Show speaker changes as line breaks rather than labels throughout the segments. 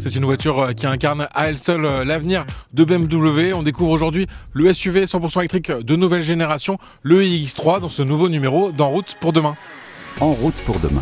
C'est une voiture qui incarne à elle seule l'avenir de BMW. On découvre aujourd'hui le SUV 100% électrique de nouvelle génération, le iX3, dans ce nouveau numéro d'En route pour demain.
En route pour demain.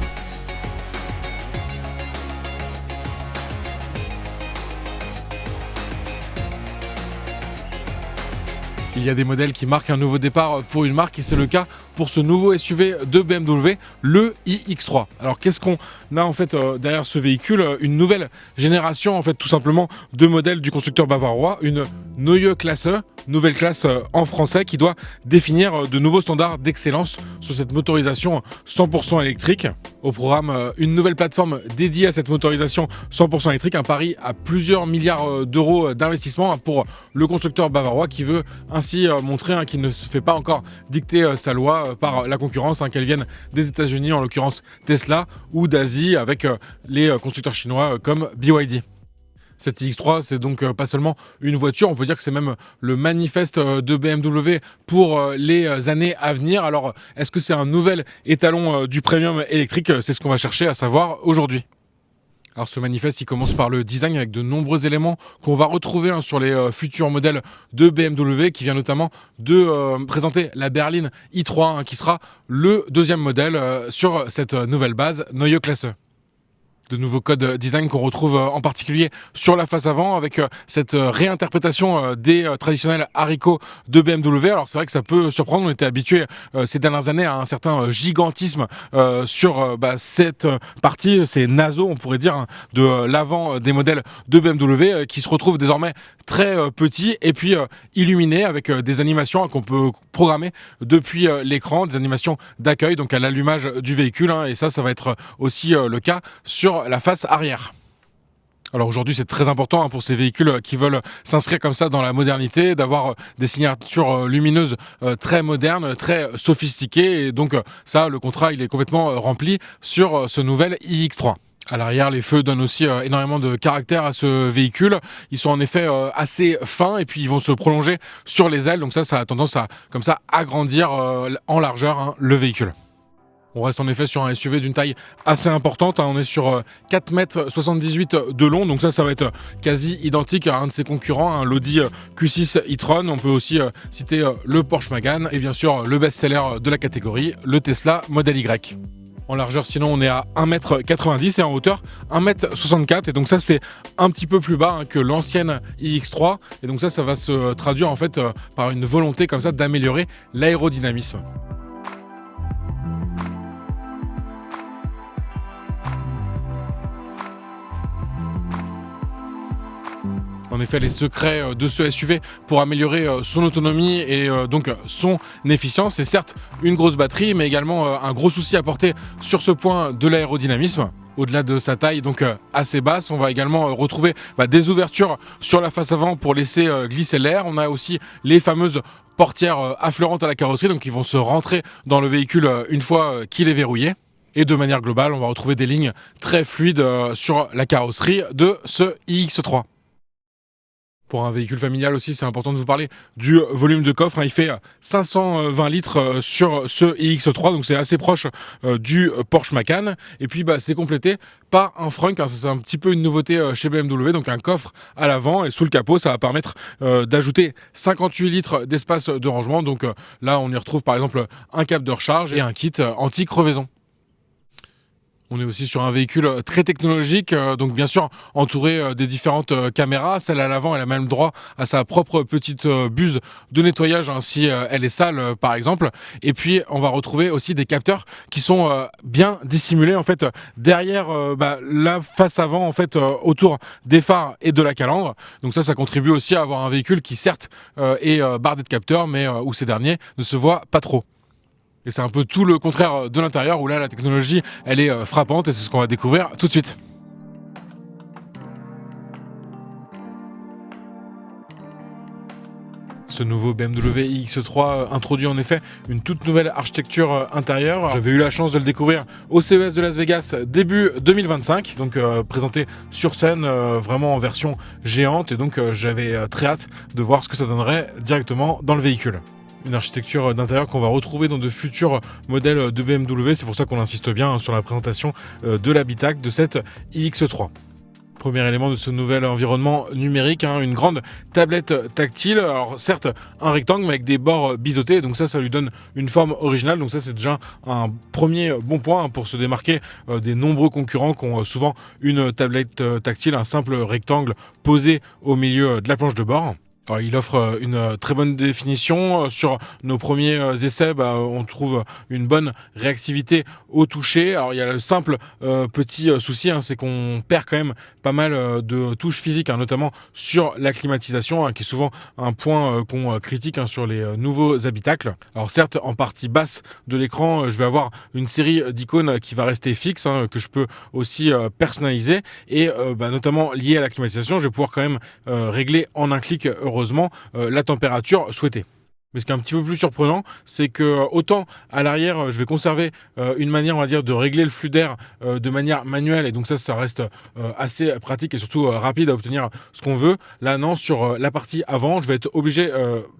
Il y a des modèles qui marquent un nouveau départ pour une marque et c'est le cas pour ce nouveau SUV de BMW, le iX3. Alors qu'est-ce qu'on a en fait derrière ce véhicule? Une nouvelle génération en fait tout simplement de modèles du constructeur bavarois, une Neue Klasse, nouvelle classe en français qui doit définir de nouveaux standards d'excellence sur cette motorisation 100% électrique. Au programme, une nouvelle plateforme dédiée à cette motorisation 100% électrique, un pari à plusieurs milliards d'euros d'investissement pour le constructeur bavarois qui veut ainsi montrer qu'il ne se fait pas encore dicter sa loi par la concurrence, qu'elle vienne des États-Unis, en l'occurrence Tesla, ou d'Asie avec les constructeurs chinois comme BYD. Cette iX3, c'est donc pas seulement une voiture, on peut dire que c'est même le manifeste de BMW pour les années à venir. Alors, est-ce que c'est un nouvel étalon du premium électrique? C'est ce qu'on va chercher à savoir aujourd'hui. Alors ce manifeste, il commence par le design avec de nombreux éléments qu'on va retrouver sur les futurs modèles de BMW, qui vient notamment de présenter la berline i3, qui sera le deuxième modèle sur cette nouvelle base Neue Klasse. De nouveaux codes design qu'on retrouve en particulier sur la face avant avec cette réinterprétation des traditionnels haricots de BMW. Alors c'est vrai que ça peut surprendre, on était habitué ces dernières années à un certain gigantisme sur cette partie, ces naseaux on pourrait dire de l'avant des modèles de BMW qui se retrouvent désormais très petits et puis illuminés avec des animations qu'on peut programmer depuis l'écran, des animations d'accueil donc à l'allumage du véhicule et ça va être aussi le cas sur la face arrière. Alors aujourd'hui c'est très important pour ces véhicules qui veulent s'inscrire comme ça dans la modernité, d'avoir des signatures lumineuses très modernes, très sophistiquées et donc ça le contrat il est complètement rempli sur ce nouvel iX3. À l'arrière, les feux donnent aussi énormément de caractère à ce véhicule. Ils sont en effet assez fins et puis ils vont se prolonger sur les ailes. Donc ça a tendance à comme ça agrandir en largeur le véhicule. On reste en effet sur un SUV d'une taille assez importante. On est sur 4,78 m de long. Donc ça va être quasi identique à un de ses concurrents, l'Audi Q6 e-tron. On peut aussi citer le Porsche Macan et bien sûr le best-seller de la catégorie, le Tesla Model Y. En largeur, sinon, on est à 1,90 m et en hauteur 1,64 m. Et donc ça, c'est un petit peu plus bas que l'ancienne iX3. Et donc ça va se traduire en fait par une volonté comme ça d'améliorer l'aérodynamisme. En effet, les secrets de ce SUV pour améliorer son autonomie et donc son efficience, c'est certes une grosse batterie, mais également un gros souci à porter sur ce point de l'aérodynamisme. Au-delà de sa taille donc assez basse, on va également retrouver des ouvertures sur la face avant pour laisser glisser l'air. On a aussi les fameuses portières affleurantes à la carrosserie, donc qui vont se rentrer dans le véhicule une fois qu'il est verrouillé. Et de manière globale, on va retrouver des lignes très fluides sur la carrosserie de ce iX3. Pour un véhicule familial aussi, c'est important de vous parler du volume de coffre. Il fait 520 litres sur ce iX3, donc c'est assez proche du Porsche Macan. Et puis c'est complété par un frunk, c'est un petit peu une nouveauté chez BMW, donc un coffre à l'avant et sous le capot, ça va permettre d'ajouter 58 litres d'espace de rangement. Donc là, on y retrouve par exemple un câble de recharge et un kit anti-crevaison. On est aussi sur un véhicule très technologique, donc bien sûr entouré des différentes caméras. Celle à l'avant, elle a même droit à sa propre petite buse de nettoyage si elle est sale par exemple. Et puis on va retrouver aussi des capteurs qui sont bien dissimulés en fait derrière la face avant en fait autour des phares et de la calandre. Donc ça contribue aussi à avoir un véhicule qui certes est bardé de capteurs, mais où ces derniers ne se voient pas trop. Et c'est un peu tout le contraire de l'intérieur où là la technologie elle est frappante et c'est ce qu'on va découvrir tout de suite. Ce nouveau BMW iX3 introduit en effet une toute nouvelle architecture intérieure. J'avais eu la chance de le découvrir au CES de Las Vegas début 2025, donc présenté sur scène vraiment en version géante et donc j'avais très hâte de voir ce que ça donnerait directement dans le véhicule. Une architecture d'intérieur qu'on va retrouver dans de futurs modèles de BMW. C'est pour ça qu'on insiste bien sur la présentation de l'habitacle de cette iX3. Premier élément de ce nouvel environnement numérique, une grande tablette tactile. Alors certes, un rectangle mais avec des bords biseautés, donc ça lui donne une forme originale. Donc ça c'est déjà un premier bon point pour se démarquer des nombreux concurrents qui ont souvent une tablette tactile, un simple rectangle posé au milieu de la planche de bord. Alors, il offre une très bonne définition. Sur nos premiers essais, on trouve une bonne réactivité au toucher. Alors, il y a le simple petit souci, c'est qu'on perd quand même pas mal de touches physiques, notamment sur la climatisation, qui est souvent un point qu'on critique sur les nouveaux habitacles. Alors, certes, en partie basse de l'écran, je vais avoir une série d'icônes qui va rester fixe, que je peux aussi personnaliser. Et notamment lié à la climatisation, je vais pouvoir quand même régler en un clic, heureusement, la température souhaitée. Mais ce qui est un petit peu plus surprenant, c'est que autant à l'arrière, je vais conserver une manière, on va dire, de régler le flux d'air de manière manuelle, et donc ça reste assez pratique et surtout rapide à obtenir ce qu'on veut. Là, non, sur la partie avant, je vais être obligé,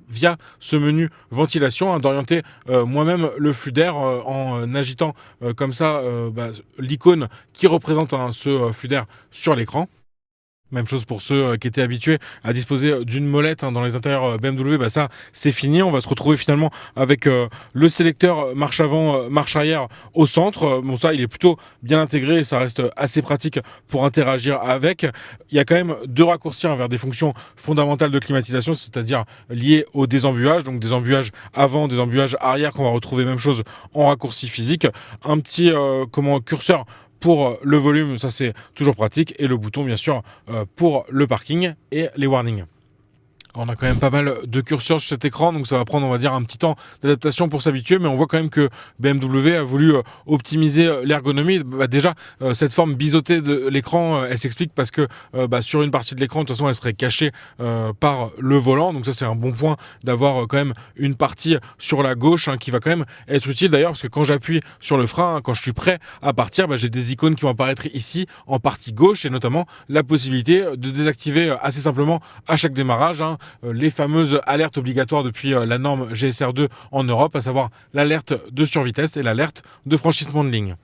via ce menu ventilation, d'orienter moi-même le flux d'air en agitant comme ça l'icône qui représente ce flux d'air sur l'écran. Même chose pour ceux qui étaient habitués à disposer d'une molette dans les intérieurs BMW, ça c'est fini. On va se retrouver finalement avec le sélecteur marche avant, marche arrière au centre. Bon, ça il est plutôt bien intégré et ça reste assez pratique pour interagir avec. Il y a quand même deux raccourcis vers des fonctions fondamentales de climatisation, c'est-à-dire liées au désembuage, donc des embuages avant, des embuages arrière qu'on va retrouver même chose en raccourci physique. Un petit curseur pour le volume, ça c'est toujours pratique, et le bouton bien sûr pour le parking et les warnings. On a quand même pas mal de curseurs sur cet écran, donc ça va prendre, on va dire, un petit temps d'adaptation pour s'habituer, mais on voit quand même que BMW a voulu optimiser l'ergonomie. Déjà, cette forme biseautée de l'écran, elle s'explique parce que sur une partie de l'écran, de toute façon, elle serait cachée par le volant, donc ça c'est un bon point d'avoir quand même une partie sur la gauche qui va quand même être utile d'ailleurs, parce que quand j'appuie sur le frein, quand je suis prêt à partir, j'ai des icônes qui vont apparaître ici en partie gauche, et notamment la possibilité de désactiver assez simplement à chaque démarrage les fameuses alertes obligatoires depuis la norme GSR2 en Europe, à savoir l'alerte de survitesse et l'alerte de franchissement de ligne.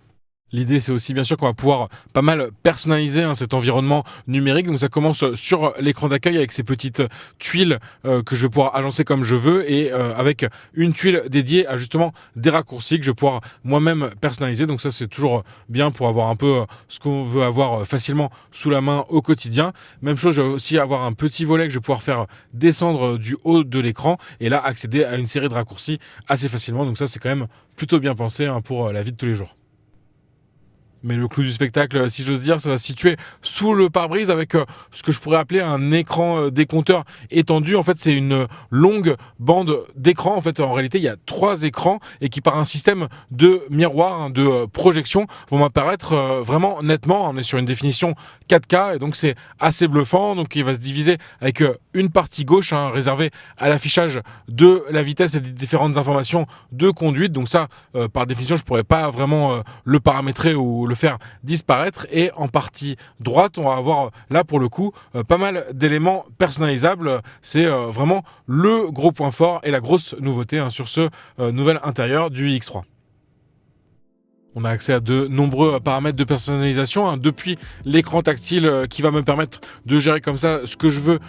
L'idée, c'est aussi bien sûr qu'on va pouvoir pas mal personnaliser cet environnement numérique. Donc ça commence sur l'écran d'accueil avec ces petites tuiles que je vais pouvoir agencer comme je veux, et avec une tuile dédiée à justement des raccourcis que je vais pouvoir moi-même personnaliser. Donc ça, c'est toujours bien pour avoir un peu ce qu'on veut avoir facilement sous la main au quotidien. Même chose, je vais aussi avoir un petit volet que je vais pouvoir faire descendre du haut de l'écran, et là accéder à une série de raccourcis assez facilement. Donc ça, c'est quand même plutôt bien pensé pour la vie de tous les jours. Mais le clou du spectacle, si j'ose dire, ça va se situer sous le pare-brise avec ce que je pourrais appeler un écran décompteur étendu. En fait, c'est une longue bande d'écran. En fait, en réalité, il y a 3 écrans, et qui, par un système de miroir, de projection, vont m'apparaître vraiment nettement. On est sur une définition 4K, et donc c'est assez bluffant. Donc, il va se diviser avec une partie gauche réservée à l'affichage de la vitesse et des différentes informations de conduite. Donc ça, par définition, je pourrais pas vraiment le paramétrer ou le faire disparaître. Et en partie droite, on va avoir là pour le coup pas mal d'éléments personnalisables. C'est vraiment le gros point fort et la grosse nouveauté sur ce nouvel intérieur du iX3. On a accès à de nombreux paramètres de personnalisation, depuis l'écran tactile qui va me permettre de gérer comme ça ce que je veux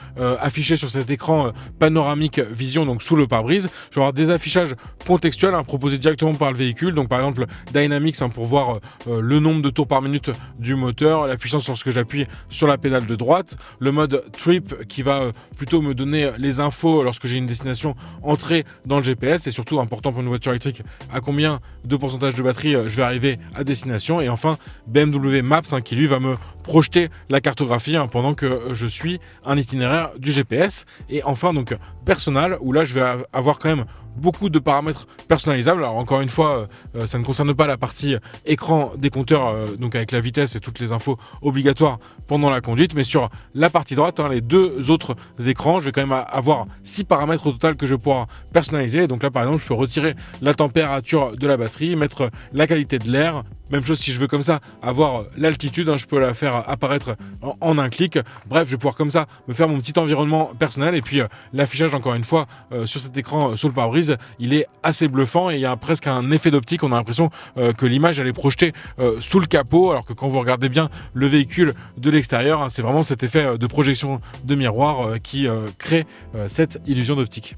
afficher sur cet écran panoramique vision, donc sous le pare-brise. Je vais avoir des affichages contextuels proposés directement par le véhicule, donc par exemple Dynamics pour voir le nombre de tours par minute du moteur, la puissance lorsque j'appuie sur la pédale de droite, le mode Trip qui va plutôt me donner les infos lorsque j'ai une destination entrée dans le GPS, et surtout important pour une voiture électrique, à combien de pourcentage de batterie je vais arriver à destination. Et enfin BMW Maps qui lui va me projeter la cartographie pendant que je suis un itinéraire du GPS. Et enfin donc Personal, où là je vais avoir quand même beaucoup de paramètres personnalisables. Alors encore une fois, ça ne concerne pas la partie écran décompteur, donc avec la vitesse et toutes les infos obligatoires pendant la conduite, mais sur la partie droite, les 2 autres écrans, je vais quand même avoir 6 paramètres au total que je vais pouvoir personnaliser. Et donc là par exemple, je peux retirer la température de la batterie, mettre la qualité de l'air, Même chose si je veux comme ça avoir l'altitude, je peux la faire apparaître en un clic. Bref, je vais pouvoir comme ça me faire mon petit environnement personnel. Et puis l'affichage, encore une fois, sur cet écran sous le pare-brise, il est assez bluffant et il y a presque un effet d'optique. On a l'impression que l'image elle est projetée sous le capot, alors que quand vous regardez bien le véhicule de l'extérieur, c'est vraiment cet effet de projection de miroir qui crée cette illusion d'optique.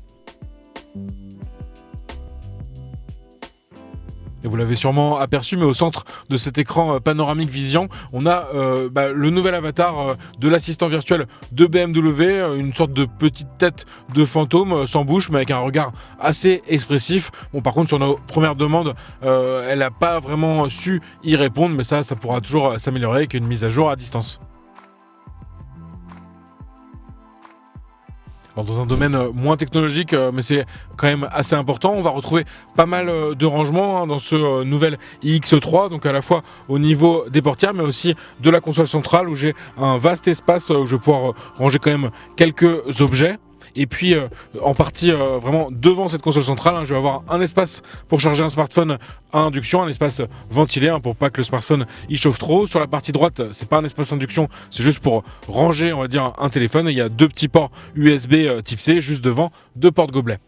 Et vous l'avez sûrement aperçu, mais au centre de cet écran panoramique Vision, on a le nouvel avatar de l'assistant virtuel de BMW, une sorte de petite tête de fantôme sans bouche, mais avec un regard assez expressif. Bon, par contre, sur nos premières demandes, elle n'a pas vraiment su y répondre, mais ça pourra toujours s'améliorer avec une mise à jour à distance. Alors dans un domaine moins technologique, mais c'est quand même assez important, on va retrouver pas mal de rangements dans ce nouvel iX3, donc à la fois au niveau des portières, mais aussi de la console centrale où j'ai un vaste espace où je vais pouvoir ranger quand même quelques objets. Et puis en partie vraiment devant cette console centrale, je vais avoir un espace pour charger un smartphone à induction, un espace ventilé pour pas que le smartphone y chauffe trop. Sur la partie droite, c'est pas un espace induction, c'est juste pour ranger, on va dire, un téléphone. Et il y a deux petits ports USB type C juste devant, deux portes gobelets.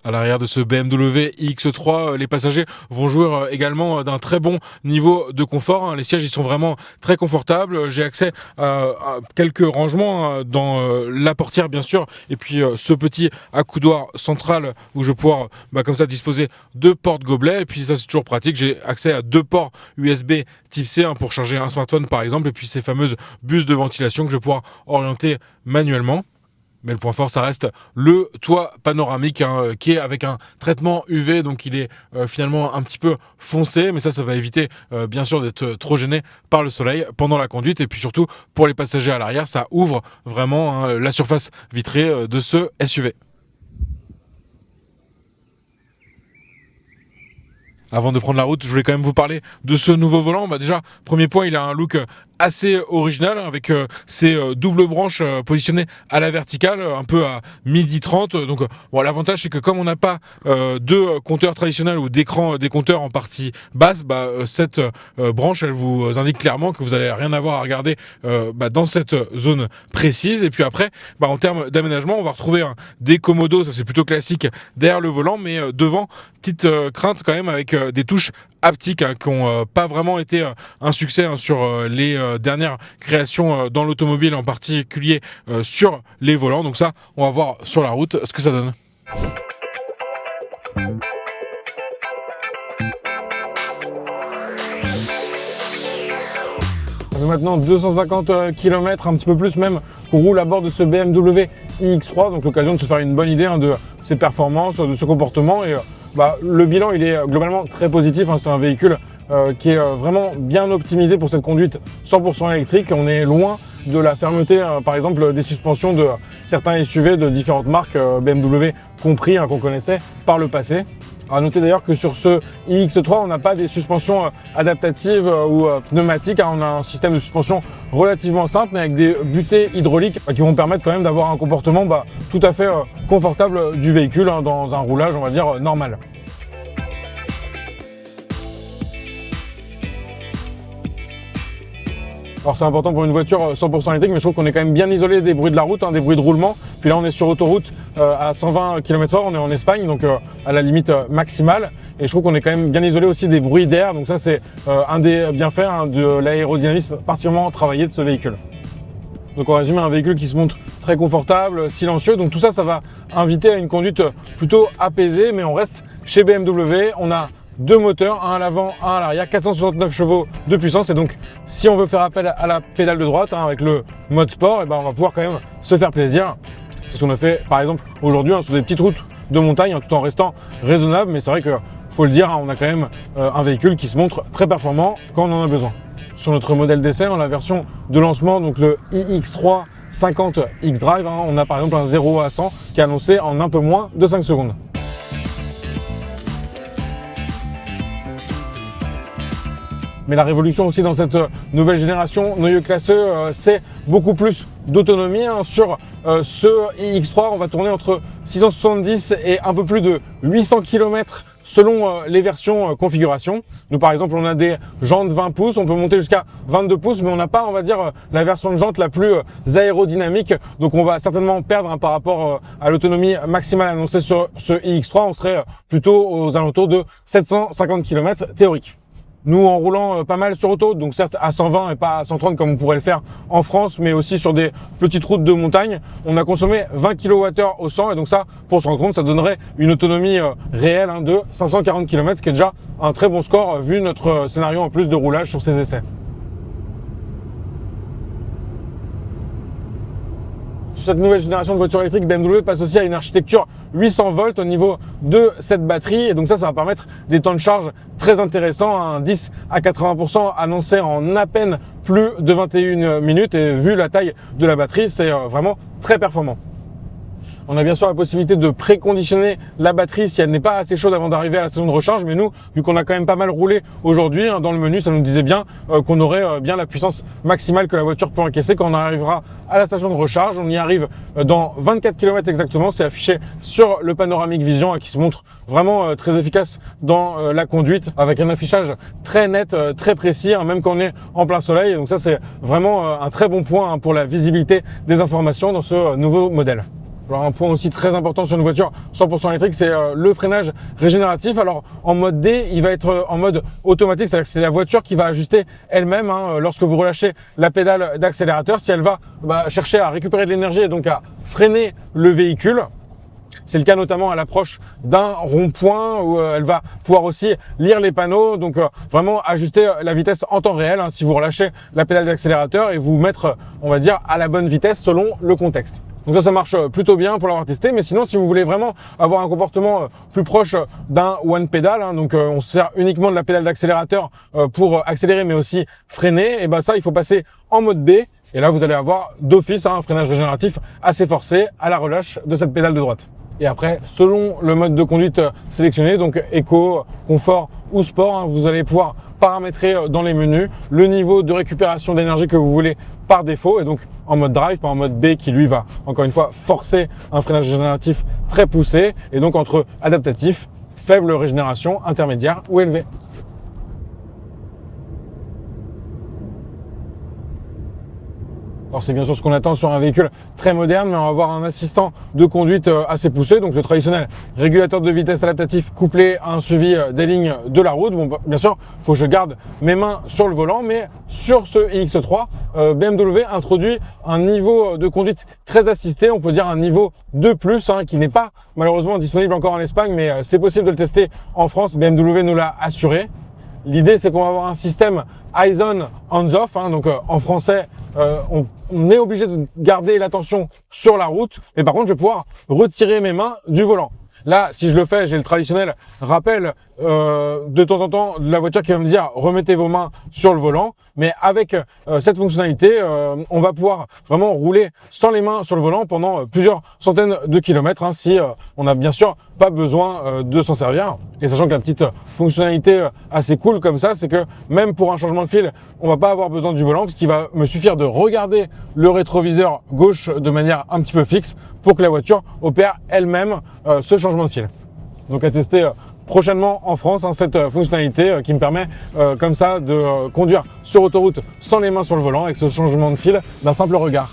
À l'arrière de ce BMW iX3, les passagers vont jouir également d'un très bon niveau de confort. Les sièges ils sont vraiment très confortables. J'ai accès à quelques rangements dans la portière bien sûr, et puis ce petit accoudoir central où je vais pouvoir comme ça disposer deux portes gobelets. Et puis ça c'est toujours pratique, j'ai accès à deux ports USB type C pour charger un smartphone par exemple, et puis ces fameuses buses de ventilation que je vais pouvoir orienter manuellement. Mais le point fort, ça reste le toit panoramique qui est avec un traitement UV, donc il est finalement un petit peu foncé, mais ça va éviter bien sûr d'être trop gêné par le soleil pendant la conduite. Et puis surtout, pour les passagers à l'arrière, ça ouvre vraiment la surface vitrée de ce SUV. Avant de prendre la route, je voulais quand même vous parler de ce nouveau volant. Déjà, premier point, il a un look assez original avec ces doubles branches positionnées à la verticale, un peu à midi 30. Donc l'avantage c'est que comme on n'a pas de compteur traditionnel ou d'écran des compteurs en partie basse, cette branche elle vous indique clairement que vous n'allez rien avoir à regarder dans cette zone précise. Et puis après, en termes d'aménagement, on va retrouver des commodos, ça c'est plutôt classique derrière le volant, mais devant, petite crainte quand même avec des touches haptiques qui n'ont pas vraiment été un succès sur les dernières créations dans l'automobile, en particulier sur les volants. Donc ça, on va voir sur la route ce que ça donne. Ça fait maintenant 250 km, un petit peu plus même, qu'on roule à bord de ce BMW iX3, donc l'occasion de se faire une bonne idée de ses performances, de ce comportement. Et le bilan il est globalement très positif, c'est un véhicule qui est vraiment bien optimisé pour cette conduite 100% électrique. On est loin de la fermeté par exemple des suspensions de certains SUV de différentes marques, BMW compris, qu'on connaissait par le passé. À noter d'ailleurs que sur ce iX3, on n'a pas des suspensions adaptatives ou pneumatiques. On a un système de suspension relativement simple, mais avec des butées hydrauliques qui vont permettre quand même d'avoir un comportement tout à fait confortable du véhicule dans un roulage, on va dire, normal. Alors c'est important pour une voiture 100% électrique, mais je trouve qu'on est quand même bien isolé des bruits de la route, des bruits de roulement. Puis là on est sur autoroute à 120 km/h, on est en Espagne, donc à la limite maximale. Et je trouve qu'on est quand même bien isolé aussi des bruits d'air, donc ça c'est un des bienfaits de l'aérodynamisme particulièrement travaillé de ce véhicule. Donc en résumé, un véhicule qui se montre très confortable, silencieux, donc tout ça, ça va inviter à une conduite plutôt apaisée, mais on reste chez BMW, on a deux moteurs, un à l'avant, un à l'arrière, 469 chevaux de puissance. Et donc, si on veut faire appel à la pédale de droite avec le mode sport, on va pouvoir quand même se faire plaisir. C'est ce qu'on a fait, par exemple, aujourd'hui sur des petites routes de montagne, tout en restant raisonnable. Mais c'est vrai que, faut le dire, on a quand même un véhicule qui se montre très performant quand on en a besoin. Sur notre modèle d'essai, dans la version de lancement, donc le iX3 50 xDrive, on a par exemple un 0 à 100 qui est annoncé en un peu moins de 5 secondes. Mais la révolution aussi dans cette nouvelle génération Neue Klasse, c'est beaucoup plus d'autonomie. Sur ce iX3, on va tourner entre 670 et un peu plus de 800 km selon les versions configuration. Nous par exemple on a des jantes 20 pouces, on peut monter jusqu'à 22 pouces, mais on n'a pas, on va dire, la version de jante la plus aérodynamique. Donc on va certainement perdre par rapport à l'autonomie maximale annoncée sur ce iX3. On serait plutôt aux alentours de 750 km théoriques. Nous, en roulant pas mal sur autoroute, donc certes à 120 et pas à 130 comme on pourrait le faire en France, mais aussi sur des petites routes de montagne, on a consommé 20 kWh au 100. Et donc ça, pour se rendre compte, ça donnerait une autonomie réelle de 540 km, ce qui est déjà un très bon score vu notre scénario en plus de roulage sur ces essais. Sur cette nouvelle génération de voitures électriques, BMW passe aussi à une architecture 800 volts au niveau de cette batterie. Et donc ça va permettre des temps de charge très intéressants, un 10 à 80% annoncé en à peine plus de 21 minutes. Et vu la taille de la batterie, c'est vraiment très performant. On a bien sûr la possibilité de préconditionner la batterie si elle n'est pas assez chaude avant d'arriver à la station de recharge. Mais nous, vu qu'on a quand même pas mal roulé aujourd'hui, dans le menu, ça nous disait bien qu'on aurait bien la puissance maximale que la voiture peut encaisser quand on arrivera à la station de recharge. On y arrive dans 24 km exactement. C'est affiché sur le panoramique vision qui se montre vraiment très efficace dans la conduite avec un affichage très net, très précis, même quand on est en plein soleil. Donc ça, c'est vraiment un très bon point pour la visibilité des informations dans ce nouveau modèle. Alors un point aussi très important sur une voiture 100% électrique, c'est le freinage régénératif. Alors en mode D, il va être en mode automatique, c'est-à-dire que c'est la voiture qui va ajuster elle-même lorsque vous relâchez la pédale d'accélérateur, si elle va chercher à récupérer de l'énergie et donc à freiner le véhicule. C'est le cas notamment à l'approche d'un rond-point où elle va pouvoir aussi lire les panneaux, donc vraiment ajuster la vitesse en temps réel si vous relâchez la pédale d'accélérateur et vous mettre, on va dire, à la bonne vitesse selon le contexte. Donc ça marche plutôt bien pour l'avoir testé, mais sinon si vous voulez vraiment avoir un comportement plus proche d'un one pedal, donc on se sert uniquement de la pédale d'accélérateur pour accélérer mais aussi freiner, et ça il faut passer en mode B, et là vous allez avoir d'office un freinage régénératif assez forcé à la relâche de cette pédale de droite. Et après, selon le mode de conduite sélectionné, donc éco, confort ou sport, vous allez pouvoir paramétrer dans les menus le niveau de récupération d'énergie que vous voulez par défaut, et donc en mode drive, pas en mode B qui lui va encore une fois forcer un freinage régénératif très poussé, et donc entre adaptatif, faible régénération, intermédiaire ou élevé. Alors c'est bien sûr ce qu'on attend sur un véhicule très moderne, mais on va avoir un assistant de conduite assez poussé, donc le traditionnel régulateur de vitesse adaptatif couplé à un suivi des lignes de la route. Bon, bien sûr, il faut que je garde mes mains sur le volant, mais sur ce iX3, BMW introduit un niveau de conduite très assisté, on peut dire un niveau 2+, qui n'est pas malheureusement disponible encore en Espagne, mais c'est possible de le tester en France, BMW nous l'a assuré. L'idée, c'est qu'on va avoir un système eyes on, hands off, donc en français, on est obligé de garder l'attention sur la route, mais par contre, je vais pouvoir retirer mes mains du volant. Là, si je le fais, j'ai le traditionnel rappel de temps en temps de la voiture qui va me dire « remettez vos mains sur le volant ». Mais avec cette fonctionnalité, on va pouvoir vraiment rouler sans les mains sur le volant pendant plusieurs centaines de kilomètres, si on n'a bien sûr pas besoin de s'en servir. Et sachant que la petite fonctionnalité assez cool comme ça, c'est que même pour un changement de fil, on va pas avoir besoin du volant, parce qu'il va me suffire de regarder le rétroviseur gauche de manière un petit peu fixe pour que la voiture opère elle-même ce changement de fil. Donc à tester prochainement en France, cette fonctionnalité qui me permet comme ça de conduire sur autoroute sans les mains sur le volant avec ce changement de fil d'un simple regard.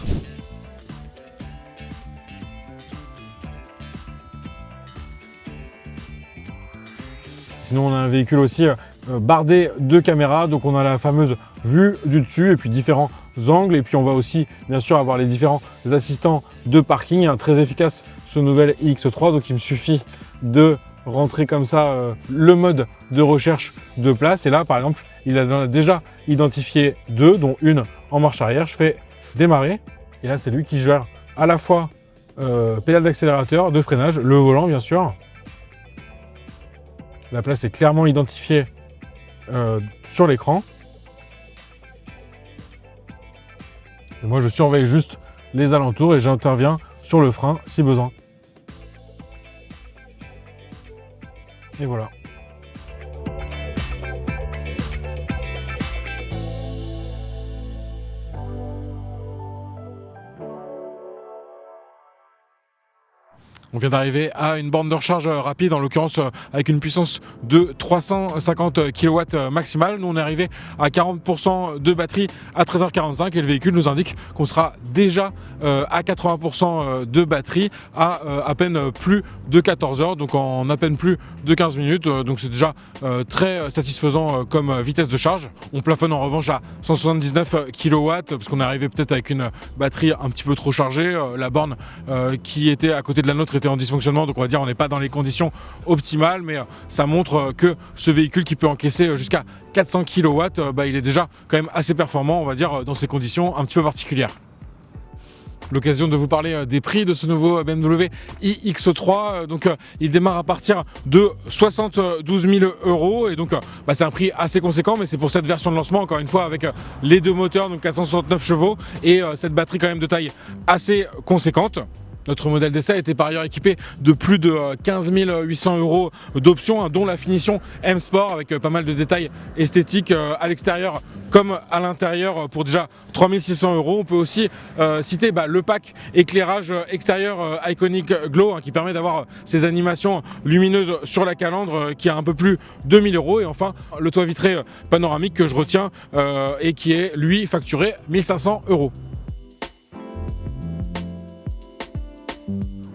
Sinon, on a un véhicule aussi bardé de caméras, donc on a la fameuse vue du dessus et puis différents angles, et puis on va aussi bien sûr avoir les différents assistants de parking, très efficace ce nouvel iX3, donc il me suffit de rentrer comme ça le mode de recherche de place, et là par exemple il a déjà identifié deux, dont une en marche arrière. Je fais démarrer et là c'est lui qui gère à la fois pédale d'accélérateur, de freinage, le volant bien sûr. La place est clairement identifiée sur l'écran. Et moi je surveille juste les alentours et j'interviens sur le frein si besoin. Et voilà. On vient d'arriver à une borne de recharge rapide, en l'occurrence avec une puissance de 350 kW maximale. Nous on est arrivé à 40% de batterie à 13h45 et le véhicule nous indique qu'on sera déjà à 80% de batterie à peine plus de 14 heures, donc en à peine plus de 15 minutes. Donc c'est déjà très satisfaisant comme vitesse de charge. On plafonne en revanche à 179 kW parce qu'on est arrivé peut-être avec une batterie un petit peu trop chargée. La borne qui était à côté de la nôtre était en dysfonctionnement, donc on va dire on n'est pas dans les conditions optimales, mais ça montre que ce véhicule qui peut encaisser jusqu'à 400 kW, il est déjà quand même assez performant, on va dire, dans ces conditions un petit peu particulières. L'occasion de vous parler des prix de ce nouveau BMW iX3. Donc il démarre à partir de 72 000 €, et donc c'est un prix assez conséquent, mais c'est pour cette version de lancement, encore une fois, avec les deux moteurs, donc 469 chevaux et cette batterie quand même de taille assez conséquente. Notre modèle d'essai était par ailleurs équipé de plus de 15 800 € d'options, dont la finition M Sport avec pas mal de détails esthétiques à l'extérieur comme à l'intérieur pour déjà 3 600 €. On peut aussi citer le pack éclairage extérieur Iconic Glow qui permet d'avoir ces animations lumineuses sur la calandre qui a un peu plus de 1000 €. Et enfin le toit vitré panoramique que je retiens et qui est lui facturé 1500 €.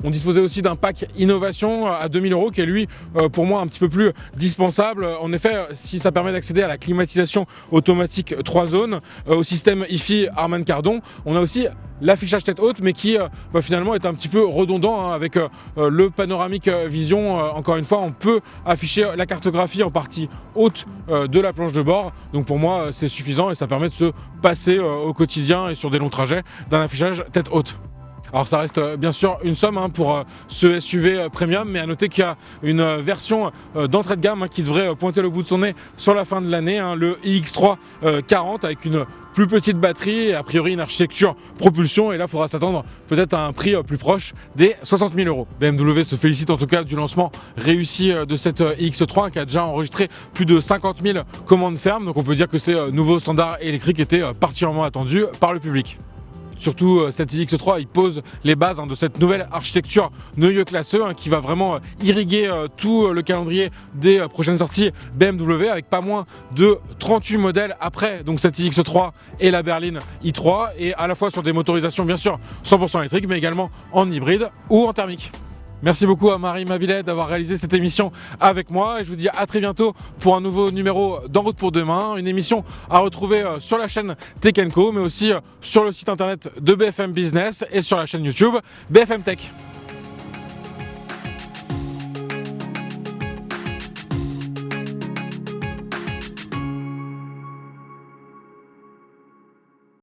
On disposait aussi d'un pack innovation à 2000 € qui est lui pour moi un petit peu plus dispensable. En effet, si ça permet d'accéder à la climatisation automatique 3 zones, au système IFI Harman Kardon, on a aussi l'affichage tête haute, mais qui finalement est un petit peu redondant avec le panoramique vision. Encore une fois, on peut afficher la cartographie en partie haute de la planche de bord. Donc pour moi, c'est suffisant et ça permet de se passer au quotidien et sur des longs trajets d'un affichage tête haute. Alors ça reste bien sûr une somme pour ce SUV premium, mais à noter qu'il y a une version d'entrée de gamme qui devrait pointer le bout de son nez sur la fin de l'année, le iX3 40 avec une plus petite batterie et a priori une architecture propulsion, et là il faudra s'attendre peut-être à un prix plus proche des 60 000 €. BMW se félicite en tout cas du lancement réussi de cette iX3 qui a déjà enregistré plus de 50 000 commandes fermes, donc on peut dire que ces nouveaux standards électriques étaient particulièrement attendus par le public. Surtout, cette iX3 il pose les bases de cette nouvelle architecture Neue Klasse qui va vraiment irriguer tout le calendrier des prochaines sorties BMW, avec pas moins de 38 modèles après donc cette iX3 et la berline i3, et à la fois sur des motorisations bien sûr 100% électriques, mais également en hybride ou en thermique. Merci beaucoup à Marie Mabilet d'avoir réalisé cette émission avec moi, et je vous dis à très bientôt pour un nouveau numéro d'En route pour demain, une émission à retrouver sur la chaîne Tech & Co, mais aussi sur le site internet de BFM Business et sur la chaîne YouTube BFM Tech.